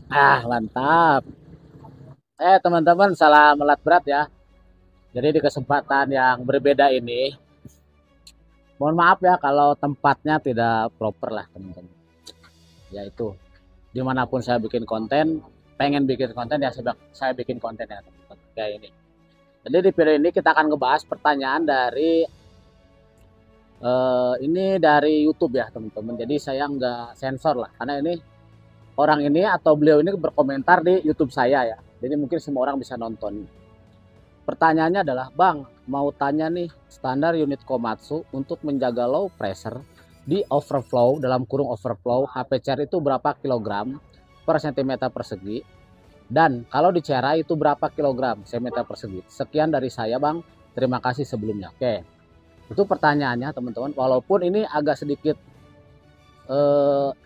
Mantap. Teman-teman, salam melat berat ya. Jadi di kesempatan yang berbeda ini, mohon maaf ya kalau tempatnya tidak proper lah teman-teman. Yaitu dimanapun saya bikin konten, pengen bikin konten ya saya bikin konten ya teman-teman. Kayak ini. Jadi di video ini kita akan ngebahas pertanyaan dari ini dari YouTube ya teman-teman. Jadi saya nggak sensor lah, karena ini orang ini atau beliau ini berkomentar di YouTube saya ya. Jadi mungkin semua orang bisa nonton. Pertanyaannya adalah, Bang, mau tanya nih, standar unit Komatsu untuk menjaga low pressure di overflow, dalam kurung overflow, HPCR itu berapa kilogram per sentimeter persegi? Dan kalau di CRA itu berapa kilogram sentimeter persegi? Sekian dari saya, Bang. Terima kasih sebelumnya. Oke, itu pertanyaannya, teman-teman. Walaupun ini agak sedikit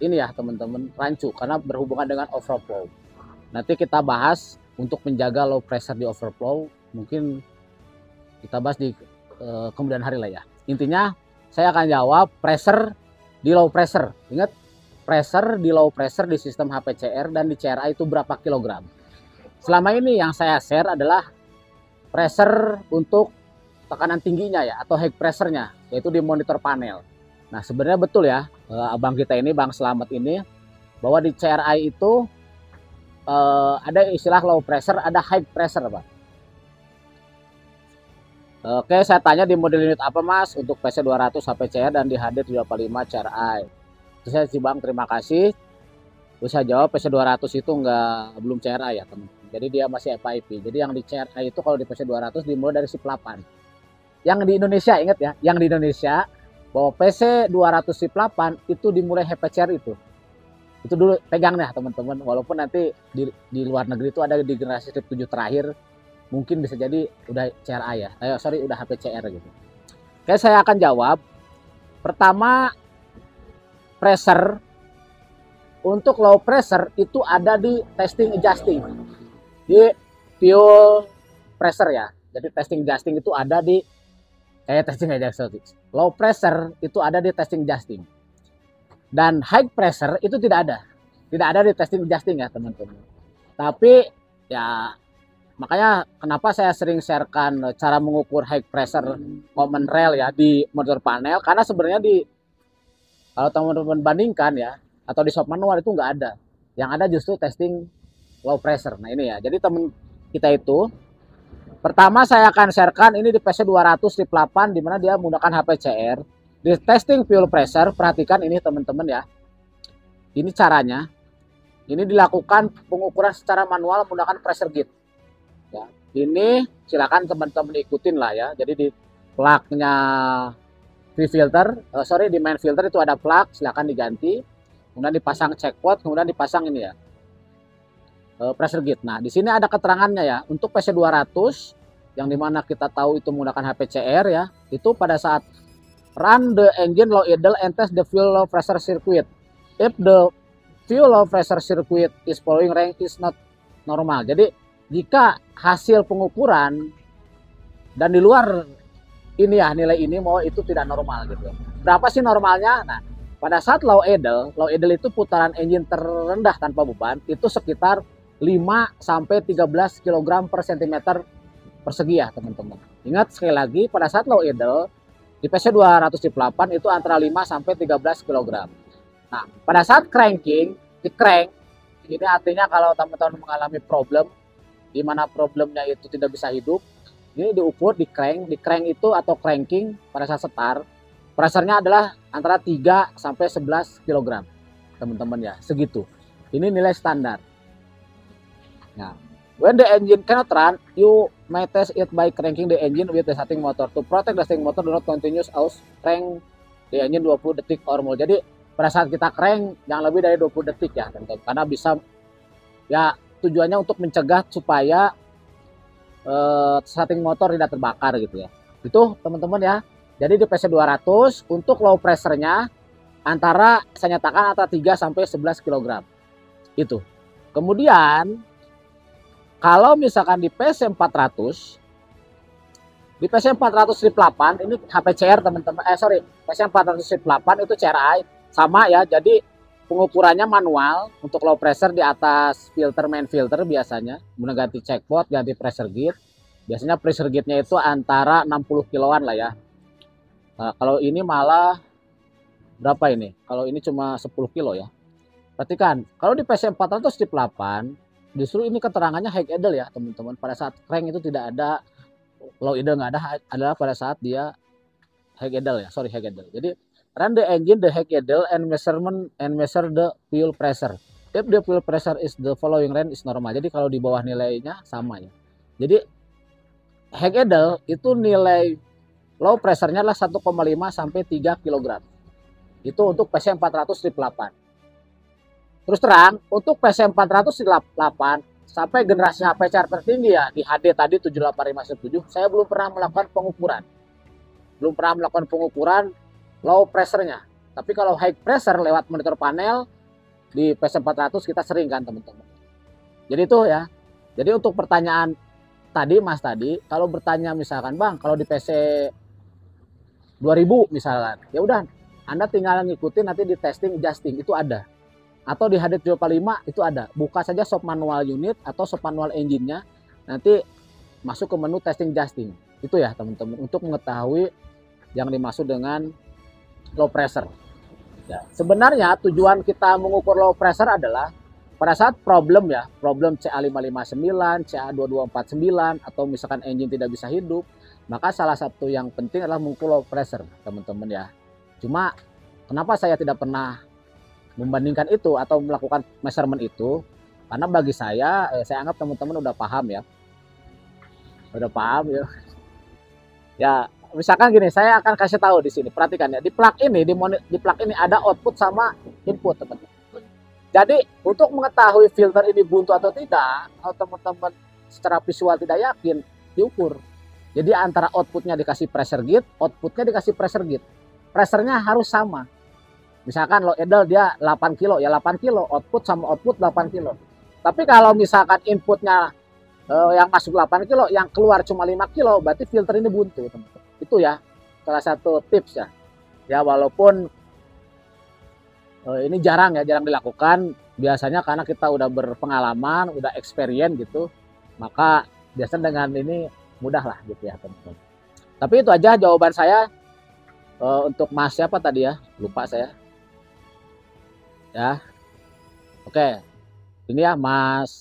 ini ya, teman-teman, rancu karena berhubungan dengan overflow. Nanti kita bahas untuk menjaga low pressure di overflow. Mungkin kita bahas di kemudian hari lah ya. Intinya saya akan jawab pressure di low pressure. Ingat, pressure di low pressure di sistem HPCR dan di CRA itu berapa kilogram. Selama ini yang saya share adalah pressure untuk tekanan tingginya ya, atau high pressure-nya, yaitu di monitor panel. Nah sebenarnya betul ya, abang kita ini, Bang Selamat ini, bahwa di CRI itu ada istilah low pressure, ada high pressure, Pak. Oke, saya tanya di model unit apa, Mas? Untuk PC200 HPCR dan di HD345 CRI. Terus saya sih, Bang, terima kasih. Terus saya jawab PC200 itu belum CRI ya, teman. Jadi dia masih FIP. Jadi yang di CRI itu kalau di PC200 dimulai dari SIP 8. Yang di Indonesia, ingat ya, yang di Indonesia bahwa PC200 SIP 8 itu dimulai HPCR itu. Itu dulu pegang nih teman-teman, walaupun nanti di luar negeri itu ada di generasi 7 terakhir mungkin bisa jadi udah CRA ya, udah HPCR gitu. Oke, saya akan jawab. Pertama, pressure untuk low pressure itu ada di testing adjusting, di fuel pressure ya. Jadi testing adjusting itu ada di testing adjusting. Low pressure itu ada di testing adjusting. Dan high pressure itu tidak ada di testing adjusting ya teman-teman. Tapi ya makanya kenapa saya sering sharekan cara mengukur high pressure common rail ya di monitor panel, karena sebenarnya kalau teman-teman bandingkan ya, atau di shop manual itu nggak ada. Yang ada justru testing low pressure. Nah ini ya, jadi teman kita itu pertama saya akan sharekan ini di PC200 tip 8 di mana dia menggunakan HPCR. Di testing fuel pressure, perhatikan ini teman-teman ya. Ini caranya. Ini dilakukan pengukuran secara manual menggunakan pressure gauge. Ya, ini silakan teman-teman ikutin lah ya. Jadi di plugnya filter, di main filter itu ada plug, silakan diganti. Kemudian dipasang check pot, kemudian dipasang ini ya, pressure gauge. Nah, di sini ada keterangannya ya. Untuk PC200 yang dimana kita tahu itu menggunakan HPCR ya, itu pada saat run the engine low idle and test the fuel low pressure circuit. If the fuel low pressure circuit is following range is not normal. Jadi jika hasil pengukuran dan di luar ini ya nilai ini mau itu tidak normal gitu. Berapa sih normalnya? Nah, pada saat low idle itu putaran engine terendah tanpa beban itu sekitar 5 sampai 13 kg per centimeter persegi ya teman-teman. Ingat sekali lagi, pada saat low idle di PC200 tip 8 itu antara 5 sampai 13 kg. Nah, pada saat cranking, di crank, ini artinya kalau teman-teman mengalami problem, di mana problemnya itu tidak bisa hidup, ini diukur di crank itu atau cranking pada saat setar, pressure-nya adalah antara 3 sampai 11 kg, teman-teman ya, segitu. Ini nilai standar. Nah, when the engine cannot run, you may test it by cranking the engine with the starting motor. To protect the starting motor, do not continuous aus crank the engine 20 detik or more. Jadi pada saat kita crank jangan lebih dari 20 detik ya teman-teman, karena bisa ya tujuannya untuk mencegah supaya starting motor tidak terbakar gitu ya. Itu teman-teman ya. Jadi di PC200 untuk low pressure-nya saya nyatakan antara 3 sampai 11 kg. Itu. Kemudian kalau misalkan di PC400 strip 8 ini HPCR teman-teman, PC400 strip 8 itu CRI sama ya. Jadi pengukurannya manual. Untuk low pressure di atas filter, main filter biasanya, kemudian ganti checkpot, ganti pressure gauge. Biasanya pressure gauge-nya itu antara 60 kiloan lah ya. Nah, kalau ini malah berapa ini? Kalau ini cuma 10 kilo ya. Perhatikan, kalau di PC400 tip 8, justru ini keterangannya high idle ya teman-teman. Pada saat crank itu tidak ada, low idle nggak ada, adalah pada saat dia high idle ya, high idle. Jadi run the engine, the high idle, and measure the fuel pressure. If the fuel pressure is the following range is normal. Jadi kalau di bawah nilainya sama ya. Jadi high idle itu nilai low pressure-nya adalah 1,5 sampai 3 kg. Itu untuk PC400 strip 8. Terus terang, untuk PC400 strip 8 sampai generasi HP charger tertinggi ya, di HD tadi 78517, saya belum pernah melakukan pengukuran. Belum pernah melakukan pengukuran low pressure-nya. Tapi kalau high pressure lewat monitor panel di PC400 kita sering kan teman-teman. Jadi itu ya. Jadi untuk pertanyaan tadi Mas tadi, kalau bertanya misalkan Bang, kalau di PC 2000 misalkan, ya udah Anda tinggal ngikutin nanti di testing adjusting itu ada. Atau di HD 745 itu ada. Buka saja shop manual unit atau shop manual engine-nya, nanti masuk ke menu testing adjusting. Itu ya teman-teman, untuk mengetahui yang dimaksud dengan low pressure. Ya, sebenarnya tujuan kita mengukur low pressure adalah pada saat problem ya, problem CA559, CA2249 atau misalkan engine tidak bisa hidup, maka salah satu yang penting adalah mengukur low pressure, teman-teman ya. Cuma kenapa saya tidak pernah membandingkan itu atau melakukan measurement itu? Karena bagi saya anggap teman-teman udah paham ya. Udah paham ya. Ya, misalkan gini, saya akan kasih tahu di sini. Perhatikan ya, di plug ini di plug ini ada output sama input, teman-teman. Jadi, untuk mengetahui filter ini buntu atau tidak, kalau teman-teman secara visual tidak yakin, diukur. Jadi antara outputnya dikasih pressure gauge, outputnya dikasih pressure gauge. Pressure-nya harus sama. Misalkan low idle dia 8 kilo, ya 8 kilo, output sama output 8 kilo. Tapi kalau misalkan inputnya yang masuk 8 kilo, yang keluar cuma 5 kilo, berarti filter ini buntu, teman-teman. Itu ya, salah satu tips ya. Ya walaupun ini jarang dilakukan, biasanya karena kita udah berpengalaman, udah experience gitu, maka biasanya dengan ini mudah lah gitu ya teman-teman. Tapi itu aja jawaban saya untuk Mas siapa tadi ya, lupa saya. Ya, oke, ini ya Mas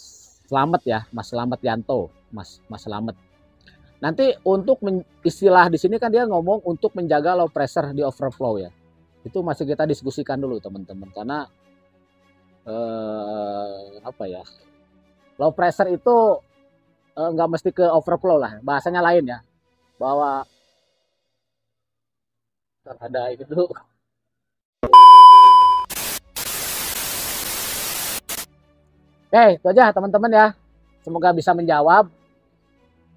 Slamet ya, Mas Slamet Yanto, Mas Slamet. Nanti untuk istilah di sini kan dia ngomong untuk menjaga low pressure di overflow ya. Itu masih kita diskusikan dulu teman-teman, karena apa ya, low pressure itu nggak mesti ke overflow lah, bahasanya lain ya, bahwa ada itu dulu. Oke, itu aja teman-teman ya, semoga bisa menjawab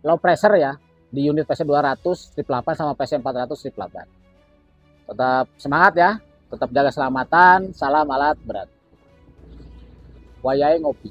low pressure ya di unit PC200 strip 8 sama PC400 strip 8. Tetap semangat ya, tetap jaga keselamatan, salam alat berat. Wayai ngopi.